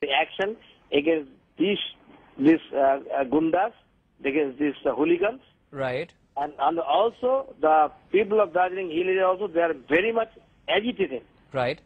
action against these gundas, against these hooligans. Right. And also the people of Darjeeling Hill area also, they are very much agitated. Right.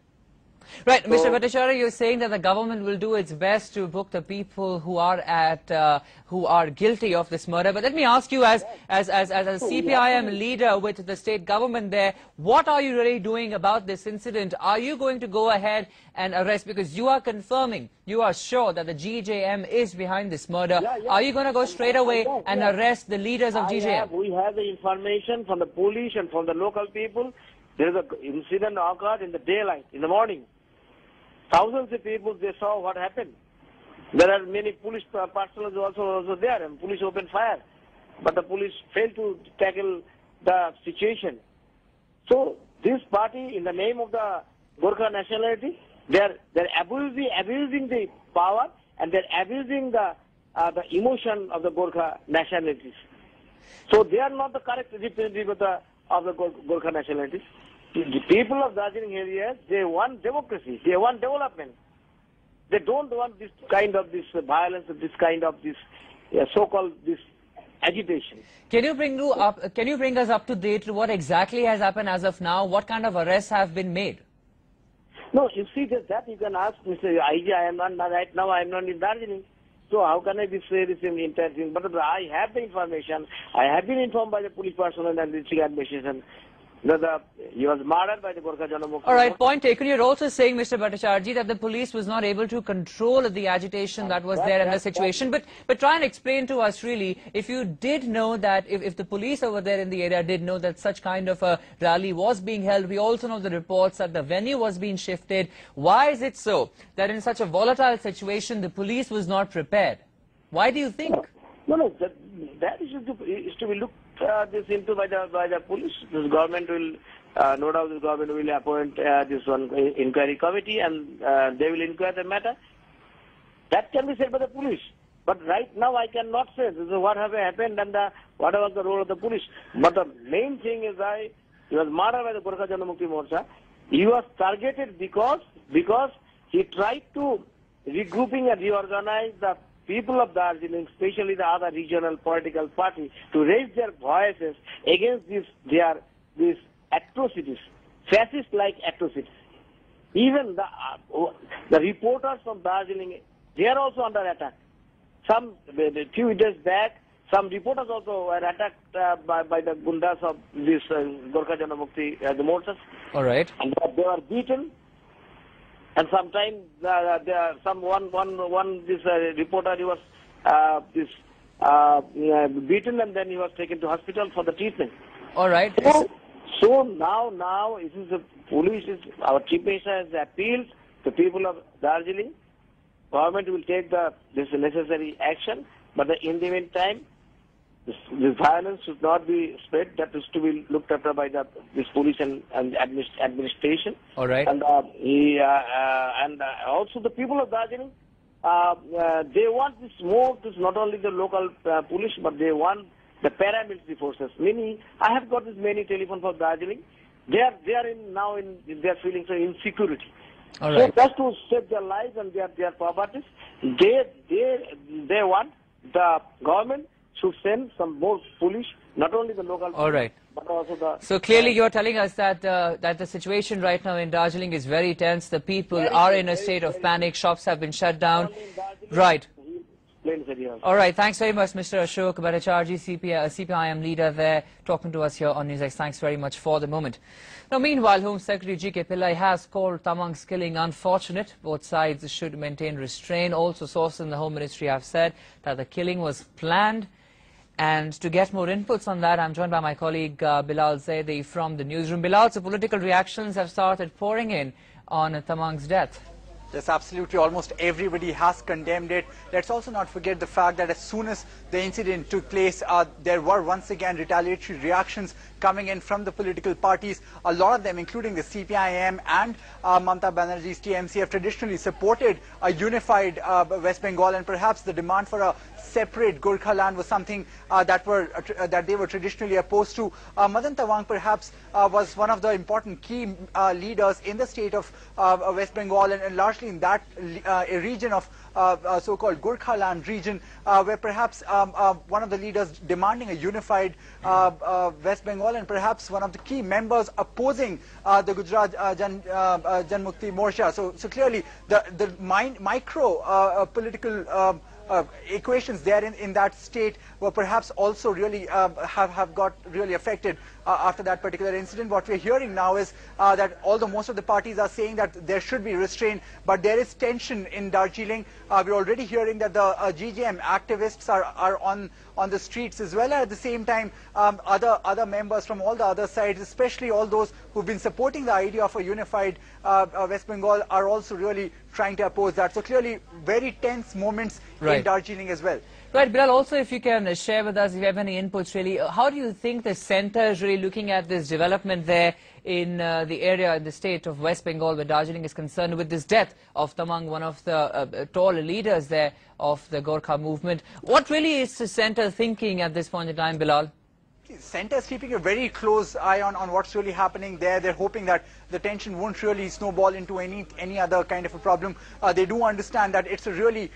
Right, so, Mr. Bhattacharya, you're saying that the government will do its best to book the people who are guilty of this murder. But let me ask you, as a CPIM leader with the state government there, what are you really doing about this incident? Are you going to go ahead and arrest, because you are confirming, you are sure that the GJM is behind this murder? Are you going to go straight away and arrest the leaders of GJM? We have the information from the police and from the local people. There is an incident occurred in the daylight, in the morning. Thousands of people, they saw what happened. There are many police personnel also there, and police opened fire. But the police failed to tackle the situation. So this party, in the name of the Gorkha nationality, they're abusing the power, and they're abusing the emotion of the Gorkha nationalities. So they are not the correct representative of the Gorkha nationalities. The people of Darjeeling areas, they want democracy, they want development. They don't want this kind of violence, this kind of so-called agitation. Can you bring us up to date to what exactly has happened as of now? What kind of arrests have been made? No, you see that you can ask Mr. IG. I am not right now. I am not in Darjeeling. So how can I say this in the entire thing? But I have the information. I have been informed by the police personnel and the district administration that he was murdered by the Gorkha Janamukti. All right, point taken. You're also saying, Mr. Bhattacharya, that the police was not able to control the agitation that was there in the situation. But try and explain to us, really, if you did know that, if the police over there in the area did know that such kind of a rally was being held, we also know the reports that the venue was being shifted. Why is it so that in such a volatile situation, the police was not prepared? Why do you think? No, that is to be looked this into by the police. This government will, no doubt this government will appoint this one inquiry committee, and they will inquire the matter. That can be said by the police. But right now I cannot say this is what has happened and what was the role of the police. But the main thing is he was murdered by the Gorkha Janamukti Morcha. He was targeted because he tried to regrouping and reorganize the people of Darjeeling, especially the other regional political parties, to raise their voices against these atrocities, fascist-like atrocities. Even the reporters from Darjeeling, they are also under attack. A few days back, some reporters also were attacked by the gundas of this Gorkha Janamukti, the Morchas. All right. And they were beaten. And sometimes this reporter, he was beaten, and then he was taken to hospital for the treatment. All right. So now it is the police. Our chief minister has appealed to people of Darjeeling. Government will take this necessary action, but in the meantime, this violence should not be spread. That is to be looked after by this police and administration. All right. And also the people of Darjeeling, they want this more. This not only the local police, but they want the paramilitary forces. Meaning, I have got this many telephone from Darjeeling. They are feeling so insecurity. All right. So just to save their lives and their properties, they want the government should send some more police, not only the local police, all right, but also the... So clearly you're telling us that the situation right now in Darjeeling is very tense. The people are in a state of panic. Shops have been shut down. Right. All right. Thanks very much, Mr. Ashok Bhattacharya, CPIM leader there, talking to us here on NewsX. Thanks very much for the moment. Now, meanwhile, Home Secretary G.K. Pillai has called Tamang's killing unfortunate. Both sides should maintain restraint. Also, sources in the Home Ministry have said that the killing was planned. And to get more inputs on that, I'm joined by my colleague Bilal Zaidi from the newsroom. Bilal, so political reactions have started pouring in on Tamang's death. Yes, absolutely. Almost everybody has condemned it. Let's also not forget the fact that as soon as the incident took place, there were once again retaliatory reactions coming in from the political parties. A lot of them, including the CPIM and Mamata Banerjee's TMC, have traditionally supported a unified West Bengal, and perhaps the demand for a separate Gorkha land was something that they were traditionally opposed to. Madan Tawang perhaps was one of the important key leaders in the state of West Bengal, and largely in that region of so-called Gorkha land region, where perhaps one of the leaders demanding a unified West Bengal, and perhaps one of the key members opposing the Gujarat Janmukti Morcha. So clearly the micro political equations there in that state were perhaps also really have got really affected after that particular incident. What we're hearing now is that although most of the parties are saying that there should be restraint, but there is tension in Darjeeling. We're already hearing that the GJM activists are on the streets as well. At the same time, other members from all the other sides, especially all those who've been supporting the idea of a unified West Bengal, are also really trying to oppose that. So clearly very tense moments in Darjeeling as well. Right, Bilal, also if you can share with us if you have any inputs really, how do you think the centre is really looking at this development there in the area in the state of West Bengal where Darjeeling is concerned with this death of Tamang, one of the tall leaders there of the Gorkha movement? What really is the centre thinking at this point in time, Bilal? Centre is keeping a very close eye on what's really happening there. They're hoping that the tension won't really snowball into any other kind of a problem. They do understand that it's a really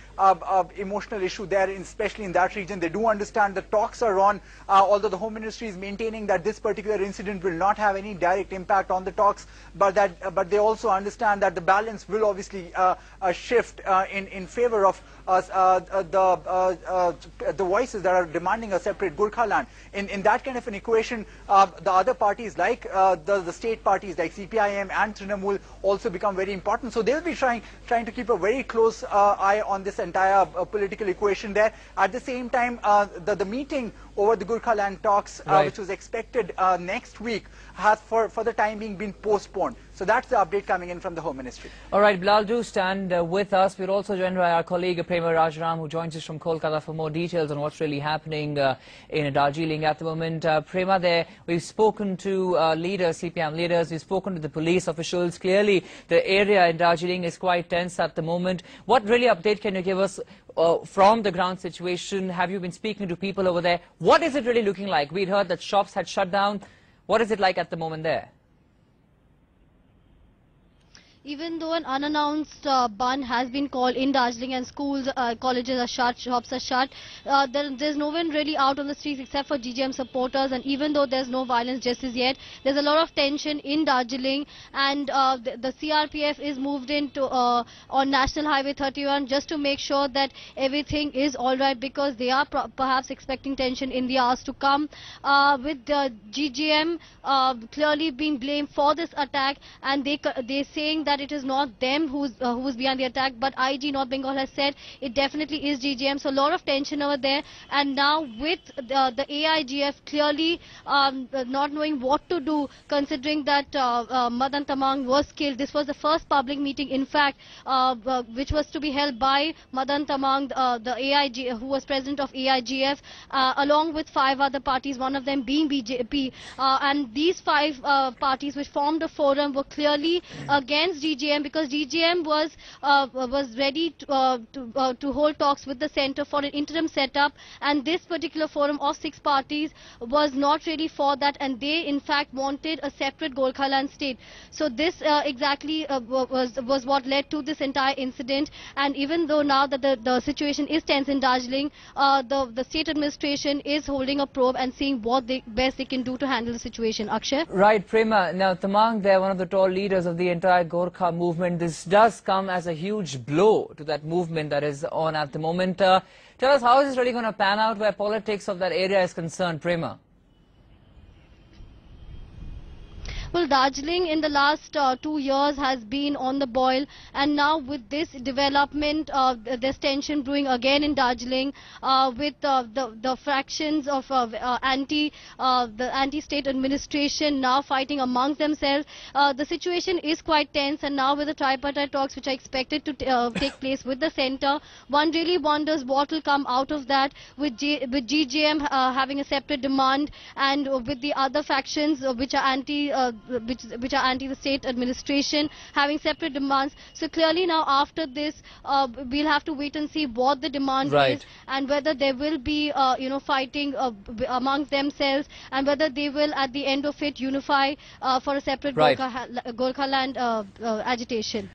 emotional issue there, especially in that region. They do understand the talks are on, although the Home Ministry is maintaining that this particular incident will not have any direct impact on the talks, but they also understand that the balance will obviously shift in favor of the voices that are demanding a separate Gorkha land. In that kind of an equation, the other parties like the state parties like CPIM and Trinamool also become very important. So they'll be trying to keep a very close eye on this entire political equation there. At the same time, the meeting over the Gorkha land talks, which was expected next week, has for the time being been postponed. So that's the update coming in from the Home Ministry. All right, Bilal, do stand with us. We're also joined by our colleague Prema Rajaram, who joins us from Kolkata for more details on what's really happening in Darjeeling at the moment. Prema, there we've spoken to leaders, CPM leaders, we've spoken to the police officials. Clearly, the area in Darjeeling is quite tense at the moment. What really update can you give us from the ground situation? Have you been speaking to people over there? What is it really looking like? We'd heard that shops had shut down. What is it like at the moment there? Even though an unannounced ban has been called in Darjeeling and schools, colleges are shut, shops are shut, there's no one really out on the streets except for GGM supporters, and even though there's no violence just as yet, there's a lot of tension in Darjeeling, and the CRPF is moved into on National Highway 31 just to make sure that everything is alright, because they are perhaps expecting tension in the hours to come, with the GGM clearly being blamed for this attack, and they're saying that it is not them who's behind the attack, but IG North Bengal has said it definitely is GGM. So a lot of tension over there, and now with the AIGF clearly not knowing what to do, considering that Madan Tamang was killed. This was the first public meeting, in fact, which was to be held by Madan Tamang, the AIG, who was president of AIGF, along with 5 other parties, one of them being BJP, and these 5 parties which formed a forum were clearly against GGM, because GGM was ready to hold talks with the centre for an interim setup, and this particular forum of 6 parties was not really for that, and they in fact wanted a separate Gorkha land state. So this exactly was what led to this entire incident. And even though now that the situation is tense in Darjeeling, the state administration is holding a probe and seeing what best they can do to handle the situation. Akshay? Right, Prema. Now, Tamang, they're one of the tall leaders of the entire Gorkha movement. This does come as a huge blow to that movement that is on at the moment. Tell us, how is this really going to pan out where politics of that area is concerned, Prema? Well, Darjeeling in the last 2 years has been on the boil, and now with this development, there's tension brewing again in Darjeeling, with the fractions of the anti-state administration now fighting amongst themselves. The situation is quite tense, and now with the tripartite talks which are expected to take place with the centre, one really wonders what will come out of that, with GGM having a separate demand, and with the other factions which are anti which are anti the state administration, having separate demands. So clearly now after this, we'll have to wait and see what the demand is, and whether there will be fighting amongst themselves, and whether they will at the end of it unify for a separate Gorkha land agitation.